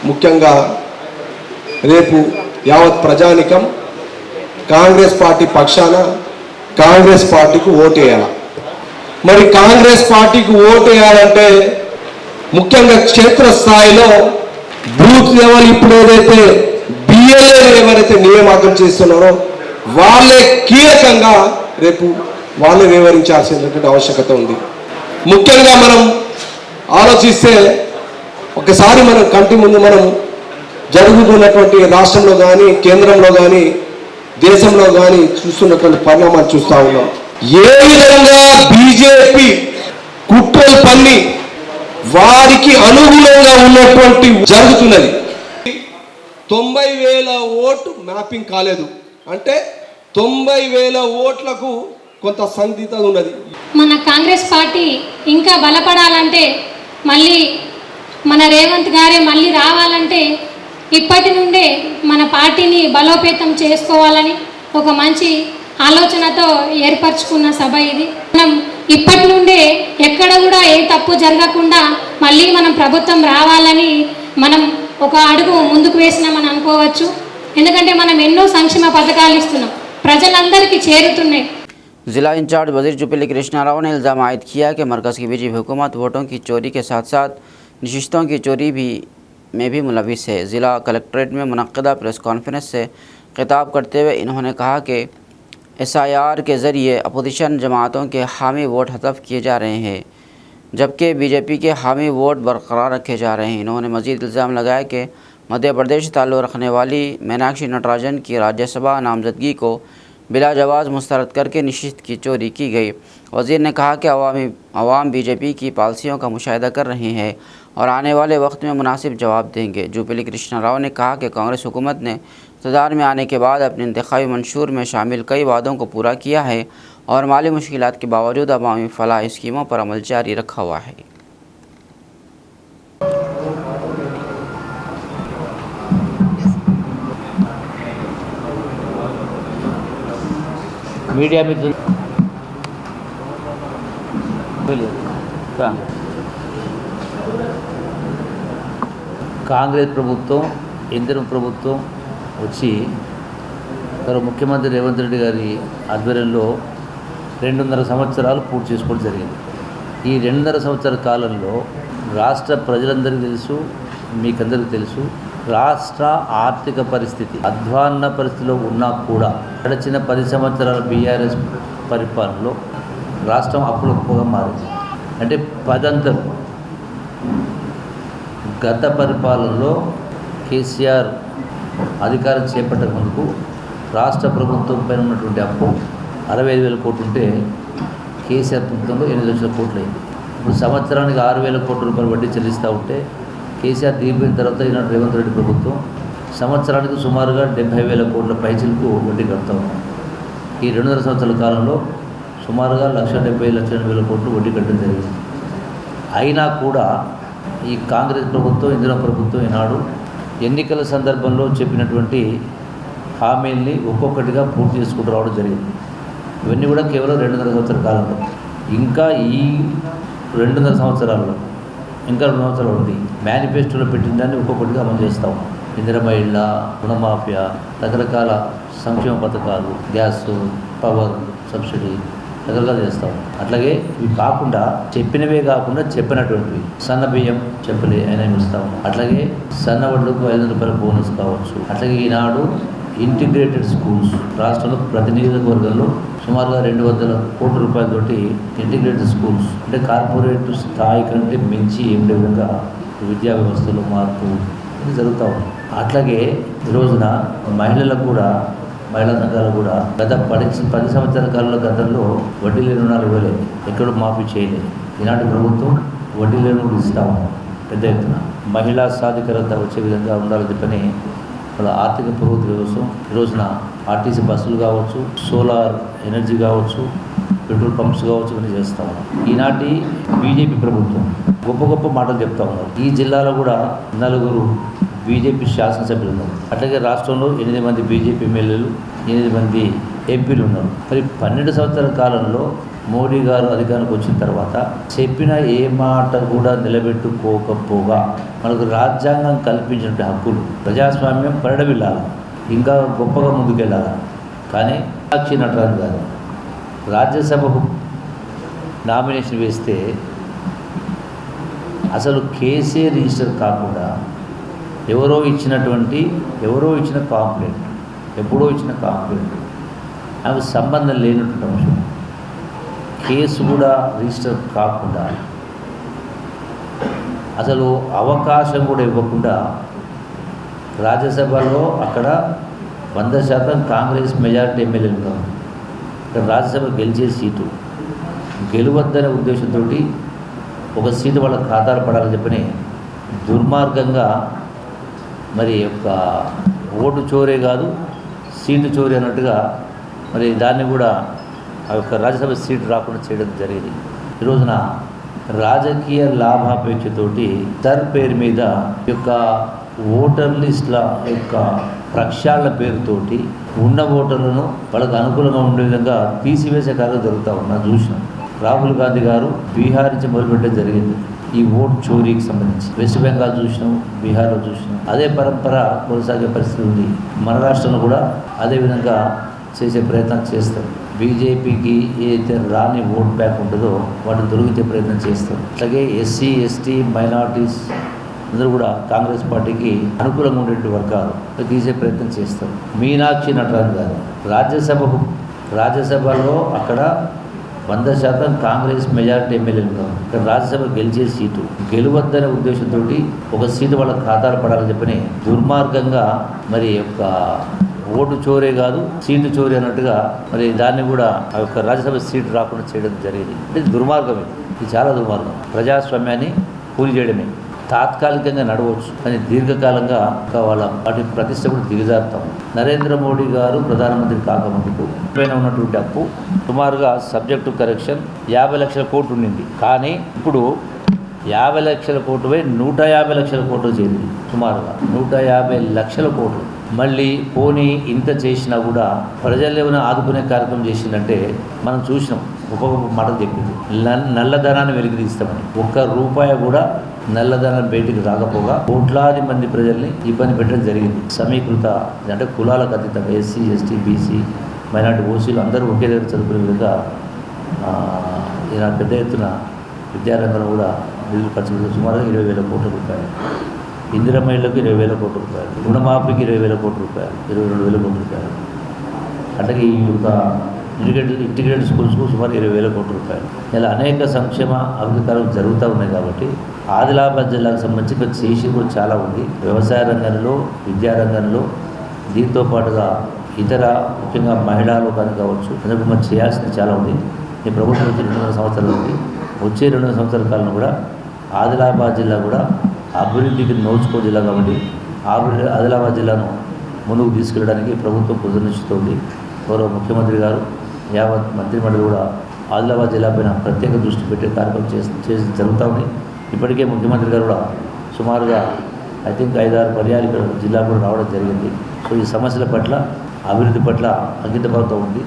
ముఖ్యంగా రేపు యావత్ ప్రజానికం కాంగ్రెస్ పార్టీ పక్షాన కాంగ్రెస్ పార్టీకి ఓటేయాలి. మరి కాంగ్రెస్ పార్టీకి ఓటేయాలంటే ముఖ్యంగా క్షేత్రస్థాయిలో బూత్ లెవెల్ ఇప్పుడు ఏదైతే బిఎల్ఏ ఎవరైతే నియామకం చేస్తున్నారో వాళ్ళే కీలకంగా రేపు వాళ్ళే వివరించాల్సినటువంటి ఆవశ్యకత ఉంది. ముఖ్యంగా మనం ఆలోచిస్తే ఒకసారి మనం కంటి ముందు మనం జరుగుతున్నటువంటి రాష్ట్రంలో కానీ కేంద్రంలో కానీ దేశంలో కానీ చూస్తున్నటువంటి పరిణామాలు చూస్తూ ఉన్నాం. ఏ విధంగా బీజేపీ కుట్రలు పన్ని వారికి అనుగుణంగా ఉన్నటువంటి జరుగుతున్నది. 90,000 ఓటు మ్యాపింగ్ కాలేదు అంటే 90,000 ఓట్లకు కొంత సందిగ్ధత ఉన్నది. మన కాంగ్రెస్ పార్టీ ఇంకా బలపడాలంటే, మళ్ళీ మన రేవంత్ గారే మళ్ళీ రావాలంటే ఇప్పటి నుండే మన పార్టీని బలోపేతం చేసుకోవాలని ఒక మంచి ఆలోచనతో ఏర్పరచుకున్న సభ ఇది. మనం ఇప్పటి నుండే ఎక్కడ కూడా ఏ తప్పు జరగకుండా మళ్ళీ మనం ప్రభుత్వం రావాలని మనం ఒక అడుగు ముందుకు వేసినామని అనుకోవచ్చు. ఎందుకంటే మనం ఎన్నో సంక్షేమ పథకాలు ఇస్తున్నాం, ప్రజలందరికీ చేరుతున్నాయి. जिला इंचार्ज वजीर जुबिली कृष्णा राव ने इल्ज़ाम आयद किया कि मरकज़ की बीजेपी हुकूमत वोटों की चोरी के साथ साथ नशिस्तों की चोरी में भी मुलविस है। ज़िला कलेक्ट्रेट में मुनक़्क़दा प्रेस कॉन्फ्रेंस से खिताब करते हुए इन्होंने कहा कि SIR के ज़रिए अपोजिशन जमातों के हामी वोट हतफ़ किए जा रहे हैं, जबकि बीजेपी के हामी वोट बरकरार रखे जा रहे हैं। इन्होंने मज़ीद इल्ज़ाम लगाया कि मध्य प्रदेश से ताल्लुक़ रखने वाली मीनाक्षी नटराजन की राज्यसभा नामजदगी को बिला जवाज़ मुस्तरद करके नशिस्त की चोरी की गई। वज़ीर ने कहा कि अवाम बीजेपी की पॉलिसियों का मुशाहिदा कर रहे हैं और आने वाले वक्त में मुनासिब जवाब देंगे। जुबिली कृष्णा राव ने कहा कि कांग्रेस हुकूमत ने इक़्तिदार में आने के बाद अपने इंतखाबी मंशूर में शामिल कई वादों को पूरा किया है और माली मुश्किलात के बावजूद अवामी फलाह स्कीमों पर अमल जारी रखा हुआ है। మీడియా మిత్రులు కాంగ్రెస్ ప్రభుత్వం ఇందిరా ప్రభుత్వం వచ్చి గౌరవ ముఖ్యమంత్రి రేవంత్ రెడ్డి గారి ఆధ్వర్యంలో 2.5 సంవత్సరాలు పూర్తి చేసుకోవడం జరిగింది. ఈ 2.5 సంవత్సరాల కాలంలో రాష్ట్ర ప్రజలందరికీ తెలుసు, మీకందరికీ తెలుసు, రాష్ట్ర ఆర్థిక పరిస్థితి అధ్వాన్న పరిస్థితిలో ఉన్నా కూడా గడిచిన 10 సంవత్సరాల బీఆర్ఎస్ పరిపాలనలో రాష్ట్రం అప్పులుగా మారింది. అంటే పదంతరం గత పరిపాలనలో కేసీఆర్ అధికారం చేపట్టక ముందుకు రాష్ట్ర ప్రభుత్వం పైన ఉన్నటువంటి అప్పు 65,000 కోట్లు ఉంటే కేసీఆర్ ప్రభుత్వంలో 8 లక్షల కోట్లు అయింది. ఇప్పుడు సంవత్సరానికి 6,000 కోట్ల రూపాయలు వడ్డీ చెల్లిస్తూ ఉంటే కేసీఆర్ దిగిపోయిన తర్వాత ఈనాడు రేవంత్ రెడ్డి ప్రభుత్వం సంవత్సరానికి సుమారుగా 70,000 కోట్ల పైచిలకు వడ్డీ కడుతూ ఉన్నాం. ఈ 2.5 సంవత్సరాల కాలంలో సుమారుగా 1,70,000 కోట్లు వడ్డీ కట్టడం జరిగింది. అయినా కూడా ఈ కాంగ్రెస్ ప్రభుత్వం ఇందిరా ప్రభుత్వం ఈనాడు ఎన్నికల సందర్భంలో చెప్పినటువంటి హామీల్ని ఒక్కొక్కటిగా పూర్తి చేసుకుంటూ రావడం జరిగింది. ఇవన్నీ కూడా కేవలం 2.5 సంవత్సరాల కాలంలో. ఇంకా ఈ 2.5 సంవత్సరాల్లో ఇంకా 2 సంవత్సరాలు ఉంది. మేనిఫెస్టోలో పెట్టిన దాన్ని ఒక్కొక్కటిగా అమలు చేస్తాం. ఇందిరమ్మ ఇళ్ళ, రుణమాఫియా, రకరకాల సంక్షేమ పథకాలు, గ్యాస్, పవర్ సబ్సిడీ రకరకాలు చేస్తాం. అట్లాగే ఇవి కాకుండా చెప్పినవే కాకుండా చెప్పినటువంటివి సన్న బియ్యం చెప్పలే అయినా ఇస్తాము. అట్లాగే సన్న వడ్లకు 500 రూపాయల బోనస్ కావచ్చు. అట్లాగే ఈనాడు ఇంటిగ్రేటెడ్ స్కూల్స్ రాష్ట్రంలో ప్రతి నియోజకవర్గంలో సుమారుగా 200 కోట్ల రూపాయలతోటి ఇంటిగ్రేటెడ్ స్కూల్స్ అంటే కార్పొరేట్ స్థాయి కంటే మించి ఏం విధంగా విద్యా వ్యవస్థలో మార్పు జరుగుతూ ఉంది. అట్లాగే ఈ రోజున మహిళలకు కూడా మహిళా సంఘాలు కూడా గత 10 సంవత్సరాల కాలంలో గతంలో వడ్డీ లేని రుణాలు ఇవ్వలేదు, ఎక్కడో మాఫీ చేయలేదు. ఈనాటి ప్రభుత్వం వడ్డీ లేని రుణాలు ఇస్తాము పెద్ద ఎత్తున. మహిళా సాధికారత వచ్చే విధంగా ఉండాలని చెప్పని వాళ్ళ ఆర్థిక పురోగతి కోసం ఈ రోజున ఆర్టీసీ బస్సులు కావచ్చు, సోలార్ ఎనర్జీ కావచ్చు, పెట్రోల్ పంప్స్ కావచ్చు ఇవన్నీ చేస్తూ ఉన్నాం. ఈనాటి బీజేపీ ప్రభుత్వం గొప్ప గొప్ప మాటలు చెప్తా ఉన్నారు. ఈ జిల్లాలో కూడా 4 బీజేపీ శాసనసభ్యులు ఉన్నారు. అట్లాగే రాష్ట్రంలో 8 మంది బీజేపీ ఎమ్మెల్యేలు, 8 మంది ఎంపీలు ఉన్నారు. మరి 12 సంవత్సరాల కాలంలో మోడీ గారు అధికారానికి వచ్చిన తర్వాత చెప్పిన ఏ మాట కూడా నిలబెట్టుకోకపోగా మనకు రాజ్యాంగం కల్పించిన హక్కులు ప్రజాస్వామ్యం పరిడవిల్లాలి, ఇంకా గొప్పగా ముందుకెళ్ళాలి. కానీ సాక్షి నటరాజు గారు రాజ్యసభకు నామినేషన్ వేస్తే అసలు కేసే రిజిస్టర్ కాకుండా ఎవరో ఇచ్చిన కాంప్లైంట్, ఎప్పుడో ఇచ్చిన కాంప్లైంట్, అవి సంబంధం లేనటువంటి అంశం, కేసు కూడా రిజిస్టర్ కాకుండా అసలు అవకాశం కూడా ఇవ్వకుండా రాజ్యసభలో అక్కడ 100% కాంగ్రెస్ మెజారిటీ ఎమ్మెల్యేలు ఉన్నారు. ఇక్కడ రాజ్యసభ గెలిచే సీటు గెలువద్దనే ఉద్దేశంతో ఒక సీటు వాళ్ళ ఖాతాలు పడాలని చెప్పని దుర్మార్గంగా మరి యొక్క ఓటు చోరే కాదు సీటు చోరీ అన్నట్టుగా మరి దాన్ని కూడా ఆ యొక్క రాజ్యసభ సీటు రాకుండా చేయడం జరిగింది. ఈ రోజున రాజకీయ లాభాపేక్షతోటి పేరు మీద యొక్క ఓటర్ లిస్టుల యొక్క ప్రక్షాళన పేరుతోటి ఉన్న ఓటర్లను వాళ్ళకు అనుకూలంగా ఉండే విధంగా తీసివేసే కార్యం జరుగుతూ ఉన్నా చూసినాం. రాహుల్ గాంధీ గారు బీహార్ నుంచి మొదలుపెట్టడం జరిగింది ఈ ఓటు చోరీకి సంబంధించి. వెస్ట్ బెంగాల్ చూసినాం, బీహార్లో చూసినాం. అదే పరంపర కొనసాగే పరిస్థితి ఉంది. మన రాష్ట్రంలో కూడా అదేవిధంగా చేసే ప్రయత్నం చేస్తారు. బీజేపీకి ఏదైతే రాని ఓట్ బ్యాంక్ ఉంటుందో వాటిని తొలగించే ప్రయత్నం చేస్తారు. అట్లాగే ఎస్సీ, ఎస్టీ, మైనారిటీస్ అందరూ కూడా కాంగ్రెస్ పార్టీకి అనుకూలంగా ఉండేటువంటి వర్గాలు తీసే ప్రయత్నం చేస్తారు. మీనాక్షి నటరాజన్ గారు రాజ్యసభలో అక్కడ 100% కాంగ్రెస్ మెజారిటీ ఎమ్మెల్యేలు ఉన్నారు. ఇక్కడ రాజ్యసభ గెలిచే సీటు గెలువద్దనే ఉద్దేశంతో ఒక సీటు వాళ్ళ ఖాతాలు పడాలని చెప్పని దుర్మార్గంగా మరి యొక్క ఓటు చోరే కాదు సీటు చోరీ అన్నట్టుగా మరి దాన్ని కూడా ఆ యొక్క రాజ్యసభ సీటు రాకుండా చేయడం జరిగింది. ఇది దుర్మార్గమే, ఇది చాలా దుర్మార్గం. ప్రజాస్వామ్యాన్ని కూలి చేయడమే. తాత్కాలికంగా నడవచ్చు కానీ దీర్ఘకాలంగా వాటి ప్రతిష్ట కూడా దిగజారుతాం. నరేంద్ర మోడీ గారు ప్రధానమంత్రి కాకముందుకు పైన ఉన్నటువంటి అప్పు సుమారుగా సబ్జెక్టు కరెక్షన్ 50 లక్షల కోట్లు ఉండింది. కానీ ఇప్పుడు 50 లక్షల కోట్లు 150 లక్షల కోట్లు చేరింది. సుమారుగా 150 లక్షల కోట్లు. మళ్ళీ పోనీ ఇంత చేసినా కూడా ప్రజలు ఏమైనా ఆదుకునే కార్యక్రమం చేసిందంటే మనం చూసినాం. ఒక్కొక్క మాట చెప్పింది నల్లధనాన్ని వెలికి తీస్తామని. ₹1 కూడా నల్లధనం బయటికి రాకపోగా కోట్లాది మంది ప్రజల్ని ఇబ్బంది పెట్టడం జరిగింది. సమీకృత అంటే కులాలకు అతీతంగా ఎస్సీ, ఎస్టీ, బీసీ, మైనార్టీ, ఓసీలు అందరూ ఒకే దగ్గర చదువుకునే విధంగా ఇలా పెద్ద ఎత్తున విద్యారంగంలో కూడా నిధులు ఖర్చు పెడుతుంది. సుమారుగా 20,000 కోట్ల రూపాయలు. ఇందిరమ్మ ఇళ్లకు 20,000 కోట్ల రూపాయలు, రుణమాఫీకి 20,000 కోట్ల రూపాయలు, 22,000 కోట్ల రూపాయలు. అట్లాగే ఈ యొక్క ఇంటిగ్రేటెడ్ స్కూల్స్కు సుమారు 20,000 కోట్ల రూపాయలు. ఇలా అనేక సంక్షేమ అభివృద్ధి కార్యక్రమాలు జరుగుతూ ఉన్నాయి. కాబట్టి ఆదిలాబాద్ జిల్లాకు సంబంధించి ఇంకా చేసి కూడా చాలా ఉంది. వ్యవసాయ రంగంలో, విద్యారంగంలో, దీంతో పాటుగా ఇతర ముఖ్యంగా మహిళా లోకాన్ని కావచ్చు అందుకు మనం చేయాల్సింది చాలా ఉంది. ఈ ప్రభుత్వం వచ్చి 2 సంవత్సరాలు ఉంది. వచ్చే 2 సంవత్సరాల కాలంలో కూడా ఆదిలాబాద్ జిల్లా కూడా అభివృద్ధికి నోచుకో జిల్లా కాబట్టి ఆదిలాబాద్ జిల్లాను ముందుకు తీసుకెళ్ళడానికి ప్రభుత్వం కృతనిశ్చితోంది. గౌరవ ముఖ్యమంత్రి గారు యావత్ మంత్రిమండలి కూడా ఆదిలాబాద్ జిల్లా పైన ప్రత్యేక దృష్టి పెట్టే కార్యక్రమం చేసి జరుగుతూ ఉంది. ఇప్పటికే ముఖ్యమంత్రి గారు కూడా సుమారుగా ఐ థింక్ 5-6 పర్యాలు ఇక్కడ జిల్లా కూడా రావడం జరిగింది. సో ఈ సమస్యల పట్ల అభివృద్ధి పట్ల అంకితభావంతో ఉంది.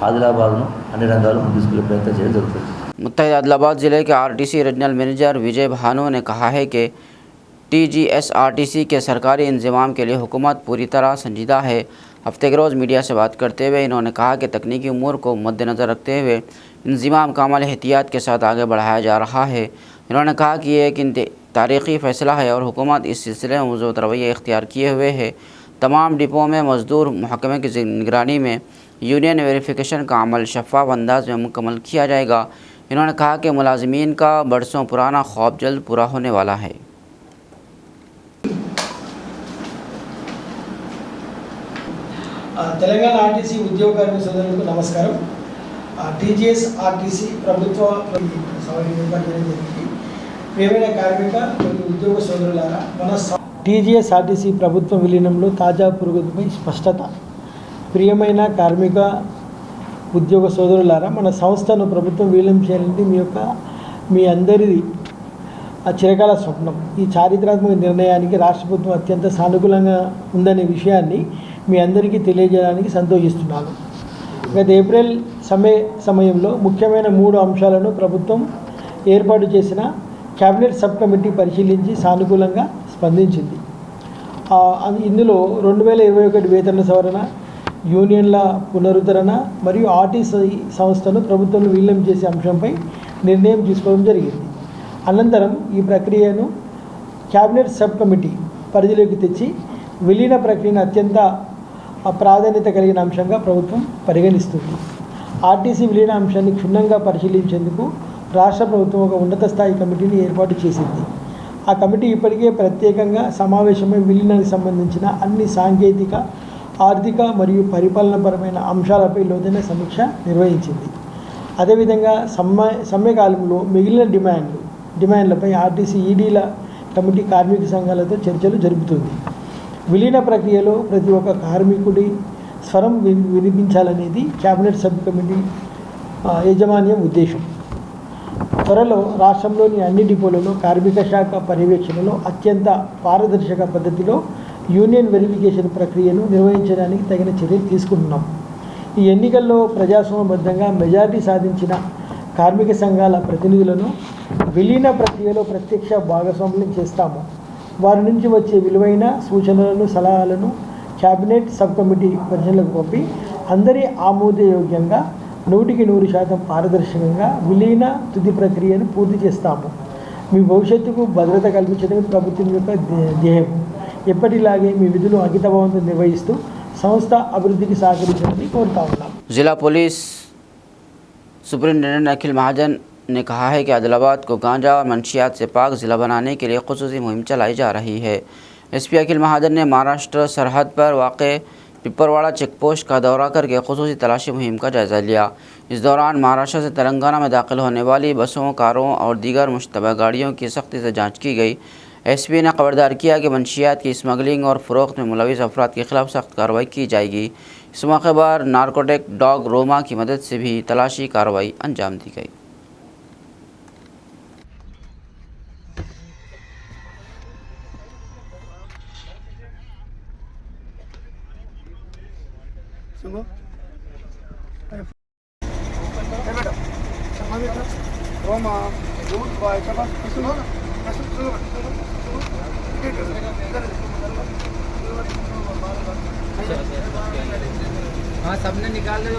ఆదిలాబాద్ను అన్ని రంగాలు ముందుకు తీసుకెళ్లే ప్రయత్నం చేయడం జరుగుతుంది. मुत्तहिदा आदिलाबाद ज़िले के आरटीसी रीजनल मैनेजर विजय भानु ने कहा है कि TGSRTC के सरकारी इंतज़ाम के लिए हुकूमत पूरी तरह संजीदा है। हफ्ते के रोज़ मीडिया से बात करते हुए इन्होंने कहा कि तकनीकी उमूर को मद्देनज़र रखते हुए इंतज़ाम का अमल एहतियात के साथ आगे बढ़ाया जा रहा है। इन्होंने कहा कि यह एक तारीख़ी फ़ैसला है और हुकूमत इस सिलसिले में मज़बूत रवैया इख्तियार किए हुए है। तमाम डिपो में मज़दूर महकमे की निगरानी में यूनियन वेरिफिकेशन का अमल शफ़ाफ़ अंदाज में मुकम्मल किया जाएगा। इन्होंने कहा कि मुलाजमीन का बरसों पुराना ख्वाब जल्द पूरा होने वाला है। తెలంగాణ ఆర్టీసీ ఉద్యోగ కార్మిక సోదరులకు నమస్కారం. TGSRTC ప్రభుత్వ ప్రియమైన కార్మిక మరియు ఉద్యోగ సోదరులారా, మన TGSRTC ప్రభుత్వ విలీనంలో తాజా పురోగతిపై స్పష్టత. ప్రియమైన కార్మిక ఉద్యోగ సోదరులారా, మన సంస్థను ప్రభుత్వం విలీనం చేయాలంటే మీ అందరిది చిరకాల స్వప్నం. ఈ చారిత్రాత్మక నిర్ణయానికి రాష్ట్ర ప్రభుత్వం అత్యంత సానుకూలంగా ఉందనే విషయాన్ని మీ అందరికీ తెలియజేయడానికి సంతోషిస్తున్నాను. గత ఏప్రిల్ సమయంలో ముఖ్యమైన 3 అంశాలను ప్రభుత్వం ఏర్పాటు చేసిన క్యాబినెట్ సబ్ కమిటీ పరిశీలించి సానుకూలంగా స్పందించింది. ఇందులో 2021 వేతన సవరణ, యూనియన్ల పునరుద్ధరణ మరియు ఆర్టీసీ సంస్థను ప్రభుత్వంలో విలీనం చేసే అంశంపై నిర్ణయం తీసుకోవడం జరిగింది. అనంతరం ఈ ప్రక్రియను క్యాబినెట్ సబ్ కమిటీ పరిధిలోకి తెచ్చి విలీన ప్రక్రియను అత్యంత ప్రాధాన్యత కలిగిన అంశంగా ప్రభుత్వం పరిగణిస్తుంది. ఆర్టీసీ విలీన అంశాన్ని క్షుణ్ణంగా పరిశీలించేందుకు రాష్ట్ర ప్రభుత్వం ఒక ఉన్నత స్థాయి కమిటీని ఏర్పాటు చేసింది. ఆ కమిటీ ఇప్పటికే ప్రత్యేకంగా సమావేశమై విలీనానికి సంబంధించిన అన్ని సాంకేతిక, ఆర్థిక మరియు పరిపాలనాపరమైన అంశాలపై లోతైన సమీక్ష నిర్వహించింది. అదేవిధంగా సమ్మెకాలంలో మిగిలిన డిమాండ్లపై ఆర్టీసీ ఈడీల కమిటీ కార్మిక సంఘాలతో చర్చలు జరుపుతుంది. విలీన ప్రక్రియలో ప్రతి ఒక్క కార్మికుడి స్వరం వినిపించాలనేది క్యాబినెట్ సబ్ కమిటీ యాజమాన్యం ఉద్దేశం. త్వరలో రాష్ట్రంలోని అన్ని డిపోలలో కార్మిక శాఖ పర్యవేక్షణలో అత్యంత పారదర్శక పద్ధతిలో యూనియన్ వెరిఫికేషన్ ప్రక్రియను నిర్వహించడానికి తగిన చర్యలు తీసుకుంటున్నాం. ఈ ఎన్నికల్లో ప్రజాస్వామ్యబద్ధంగా మెజారిటీ సాధించిన కార్మిక సంఘాల ప్రతినిధులను విలీన ప్రక్రియలో ప్రత్యక్ష భాగస్వామ్యం చేస్తాము. వారి నుంచి వచ్చే విలువైన సూచనలను, సలహాలను క్యాబినెట్ సబ్ కమిటీ పరిశీలనకు పంపి అందరి ఆమోదయోగ్యంగా 100% పారదర్శకంగా విలీన తుది ప్రక్రియను పూర్తి చేస్తాము. మీ భవిష్యత్తుకు భద్రత కల్పించడమే ప్రభుత్వం యొక్క ధ్యేయం. ఎప్పటిలాగే మీ విధులు అంకితభావంతో నిర్వహిస్తూ సంస్థ అభివృద్ధికి సహకరించాలని కోరుతా ఉన్నాం. जिला पुलिस सुपरिटेंडेंट अखिल महाजन ने कहा है कि आदिलाबाद को गांजा और मंशियात से पाक ज़िला बनाने के लिए खुसूसी मुहिम चलाई जा रही है। SP अखिल महाजन ने महाराष्ट्र सरहद पर वाक़े पिपरवाड़ा चेकपोस्ट का दौरा करके खुसूसी तलाशी मुहिम का जायज़ा लिया। इस दौरान महाराष्ट्र से तेलंगाना में दाखिल होने वाली बसों, कारों और दीगर मुश्तबा गाड़ियों की सख्ती से जाँच की गई। SP ने खबरदार किया कि मंशियात की स्मगलिंग और फ़रोख्त में मुलविस अफराद के खिलाफ सख्त कार्रवाई की जाएगी। इस मौके पर नारकोटिक डॉग रोमा की मदद से भी तलाशी कार्रवाई अंजाम दी गई। हाँ, सबने निकाल दे।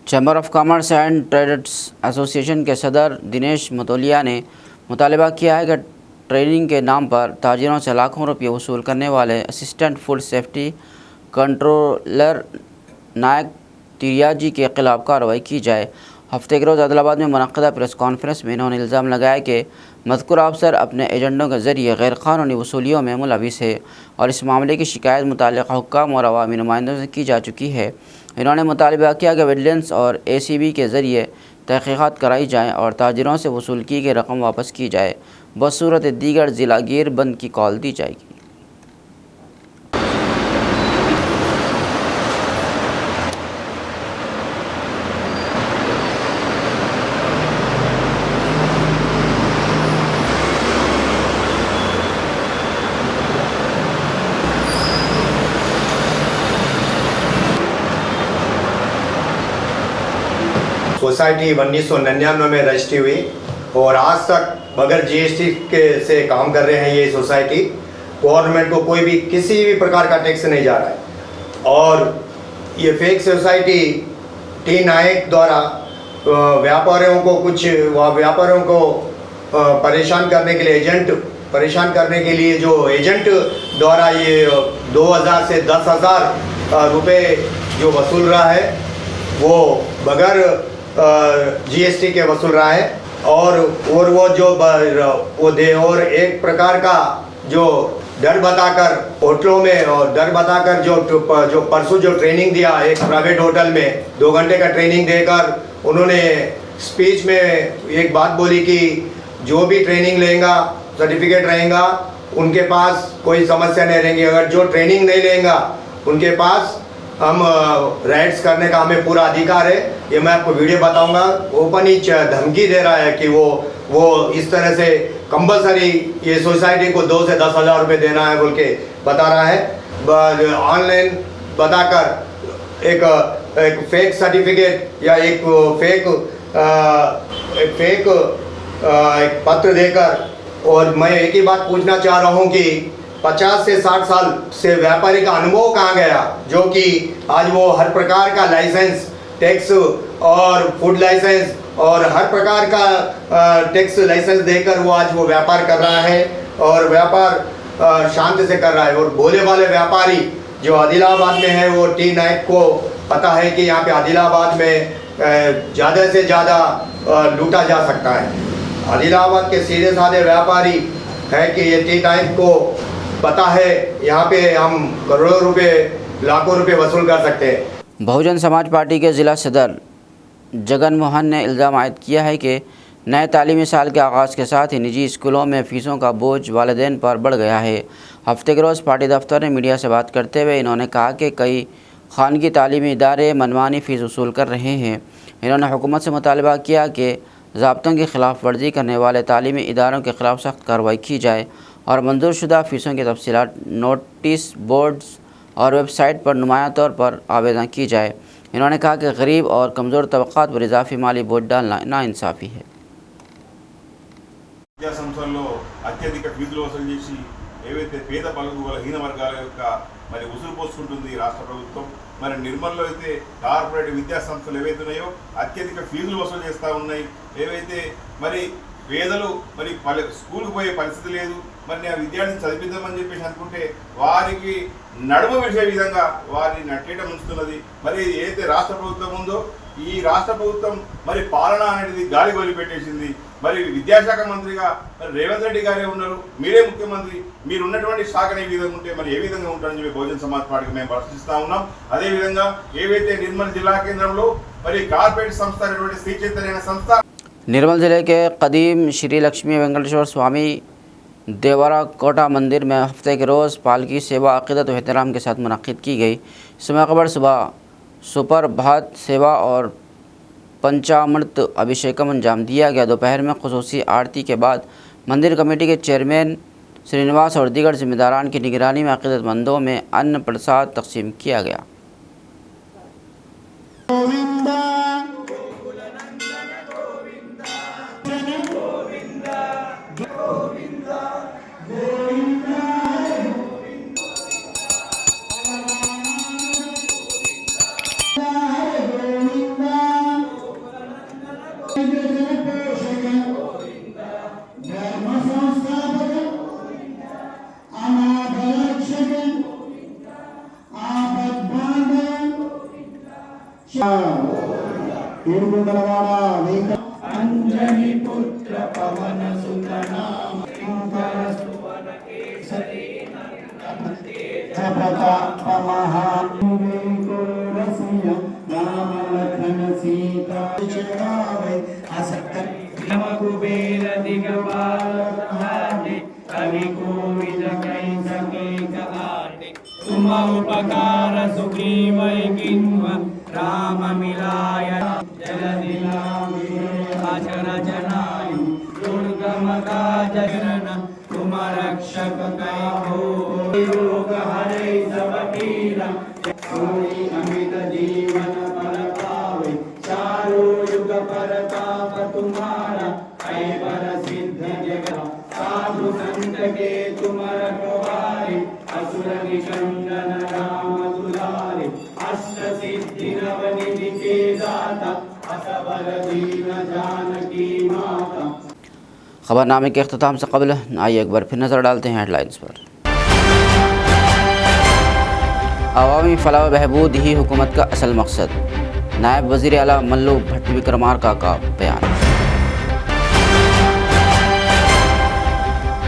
Chamber of commerce and traders association के सदर दिनेश मतोलिया ने मुतालबा किया है कि ट्रेनिंग के नाम पर ताजिरों से लाखों रुपये वसूल करने वाले असिस्टेंट फूड सेफ्टी कंट्रोलर नायक तिरियाजी के खिलाफ कार्रवाई की जाए। हफ्ते के रोज़ आदिलाबाद में मुनक़दा प्रेस कॉन्फ्रेंस में इन्होंने इल्ज़ाम लगाया कि मज़कूर अफसर अपने एजेंटों के ज़रिए गैर क़ानूनी वसूलियों में मुलविस है और इस मामले की शिकायत मुतल्लिक़ा हुक्काम और अवामी नुमाइंदों से की जा चुकी है। इन्होंने मुतालबा किया कि विजिलेंस और ACB के ज़रिए तहक़ीक़ात कराई जाए और ताजिरों से वसूल की गई रकम वापस की जाए, बसूरत दीगर ज़िला गिर बंद की कॉल दी जाएगी। सोसाइटी 1999 में रजिस्ट्री हुई और आज तक बगैर जीएसटी के से काम कर रहे हैं। ये सोसाइटी गवर्नमेंट को कोई भी किसी भी प्रकार का टैक्स नहीं जा रहा है। और ये फेक सोसाइटी टी नायक द्वारा व्यापारियों को परेशान करने के लिए जो एजेंट द्वारा ये 2000 से 10,000 रुपये जो वसूल रहा है वो बगैर जीएसटी के वसूल रहा है। और वो एक प्रकार का जो डर बताकर होटलों में और डर बताकर जो परसों जो ट्रेनिंग दिया एक प्राइवेट होटल में 2 घंटे का ट्रेनिंग देकर उन्होंने स्पीच में एक बात बोली कि जो भी ट्रेनिंग लेगा सर्टिफिकेट रहेगा उनके पास कोई समस्या नहीं रहेंगी। अगर जो ट्रेनिंग नहीं लेगा उनके पास हम राइट्स करने का हमें पूरा अधिकार है। ये मैं आपको वीडियो बताऊंगा। ओपन ही धमकी दे रहा है कि वो इस तरह से कंपलसरी ये सोसाइटी को 2 से 10,000 रुपये देना है बोल के बता रहा है। ऑनलाइन बताकर एक फेक सर्टिफिकेट या एक फेक पत्र देकर। और मैं एक ही बात पूछना चाह रहा हूँ कि 50 से 60 साल से व्यापारी का अनुभव कहाँ गया, जो कि आज वो हर प्रकार का लाइसेंस टैक्स और फूड लाइसेंस और हर प्रकार का टैक्स लाइसेंस देकर वो आज वो व्यापार कर रहा है और व्यापार शांति से कर रहा है। और भोले वाले व्यापारी जो आदिलाबाद में है वो टी नायक को पता है कि यहाँ पे आदिलाबाद में ज़्यादा से ज़्यादा लूटा जा सकता है। आदिलाबाद के सीधे साधे व्यापारी है कि ये टी नायक को पता है यहाँ पे हम करोड़ों रुपए लाखों रुपए वसूल कर सकते हैं। बहुजन समाज पार्टी के ज़िला सदर जगन मोहन ने इल्ज़ाम आयद किया है कि नए तालीमी साल के आगाज़ के साथ ही निजी स्कूलों में फ़ीसों का बोझ वालिदैन पर बढ़ गया है। हफ्ते के रोज़ पार्टी दफ्तर में मीडिया से बात करते हुए इन्होंने कहा कि कई खानगी तालीमी इदारे मनमानी फ़ीस वसूल कर रहे हैं। इन्होंने हुकूमत से मुतालबा किया कि ज़ाब्तों की खिलाफ वर्जी करने वाले तालीमी इदारों के ख़िलाफ़ सख्त कार्रवाई की जाए और मंजूर शुदा फ़ीसों की तफसीलात नोटिस बोर्ड्स और वेबसाइट पर नुमाया तौर पर आवेदन की जाए। इन्होंने कहा कि गरीब और कमज़ोर तबक़ात पर इजाफी माली बोझ डालना नाइंसाफ़ी है। విద్యా సంస్థల్లో అత్యధిక ఫీజులు వసూలు చేసి ఏవైతే పేద పలుకుల హీన వర్గాల యొక్క మరి ఉసురు పోసుకుంటుంది రాష్ట్ర ప్రభుత్వం। మరి నిర్మల్లో అయితే కార్పొరేట్ విద్యా సంస్థలు ఏవైతే ఉన్నాయో అత్యధిక ఫీజులు వసూలు చేస్తూ ఉన్నాయి। ఏవైతే మరి పేదలు మరి స్కూల్కి పోయే పరిస్థితి లేదు, మరి ఆ విద్యార్థిని చదివిద్దామని చెప్పేసి అనుకుంటే వారికి నడుము వేసే విధంగా వారిని నట్టేట ముంచుతున్నది। మరి ఏదైతే రాష్ట్ర ప్రభుత్వం ఉందో ఈ రాష్ట్ర ప్రభుత్వం మరి పాలన అనేది గాలి వదిలిపెట్టేసింది। మరి విద్యాశాఖ మంత్రిగా మరి రేవంత్ రెడ్డి గారే ఉన్నారు, మీరే ముఖ్యమంత్రి, మీరు ఉన్నటువంటి శాఖను ఏ విధంగా ఉంటే మరి ఏ విధంగా ఉంటారని చెప్పి బహుజన్ సమాజ్ పార్టీకి మేము ప్రశ్నిస్తూ ఉన్నాం। అదేవిధంగా ఏవైతే నిర్మల్ జిల్లా కేంద్రంలో మరి కార్పొరేట్ సంస్థ అయినటువంటి శ్రీ చైతన్య సంస్థ निर्मल ज़िले के कदीम श्री लक्ष्मी वेंकटेश्वर स्वामी देवरा कोटा मंदिर में हफ्ते के रोज़ पालकी सेवा अक़ीदत व एहतराम के साथ मुनक़्क़िद की गई। इस मौके पर सुबह सुपर भात सेवा और पंचामृत अभिषेकम अंजाम दिया गया। दोपहर में ख़ुसूसी आरती के बाद मंदिर कमेटी के चेयरमैन श्रीनिवास और दीगर ज़िम्मेदारान की निगरानी में अक़ीदतमंदों में अन्न प्रसाद तक़सीम किया गया। अंजनी पुत्र पवन सुत नाम प्रताप महान राम लखन सीता चढ़ावे असकल नम कुबेर दिगपाल ब्रह्मांडे कवि कोविद कहि सके कहाते तुम उपकार सुखी मय किन्व राम मिलाय जल दिलावे आचर जनायु दुर्गम काज शरण तुम रक्षक कै हो रोग हरे सब पीरा सोई अमित जीवन पर पावे चारों युग परताप तुम्हारा है पर सिद्ध जगह साधु संत के तुम रखवारे असुर निकंदन राम दुलारे अष्ट सिद्धि नवनिधि के दाता असबर दीन जानकी माता। खबरनामे के अख्ताम से कबल आइए एक बार फिर नज़र डालते हैं हेडलाइंस पर। अवामी फलाह व बहबूद ही हुकूमत का असल मकसद, नायब वज़ीर आला मल्लू भट्ट विक्रमार्का का बयान।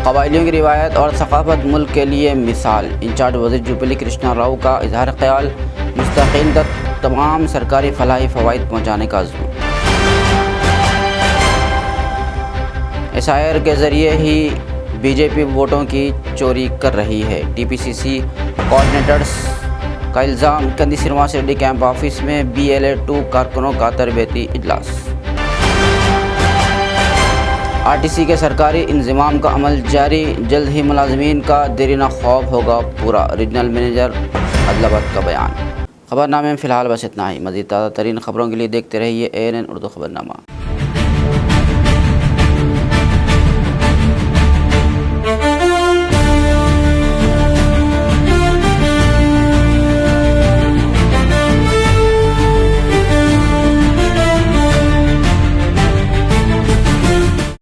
कबायलियों की रिवायत और सकाफत मुल्क के लिए मिसाल, इंचार्ज वज़ीर जुबली कृष्णा राव का इजहार ख्याल, मुस्तक़िल तक तमाम सरकारी फलाही फ़वाइद पहुँचाने का अज़्म। SIR के ज़रिए ही BJP वोटों की चोरी कर रही है, TPCC कोऑर्डिनेटर्स का इल्ज़ाम। कंदी सिरमा सिटी कैंप ऑफिस में BLA 2 कारकुनों का तरबियती इजलास। RTC के सरकारी इंज़माम का अमल जारी, जल्द ही मुलाजमीन का देरीना खौफ होगा पूरा, रीजनल मैनेजर अदलावत का बयान। खबरनामे में फ़िलहाल बस इतना ही। मज़ीद ताज़ा तरीन खबरों के लिए देखते रहिए ANN उर्दू खबरनामा।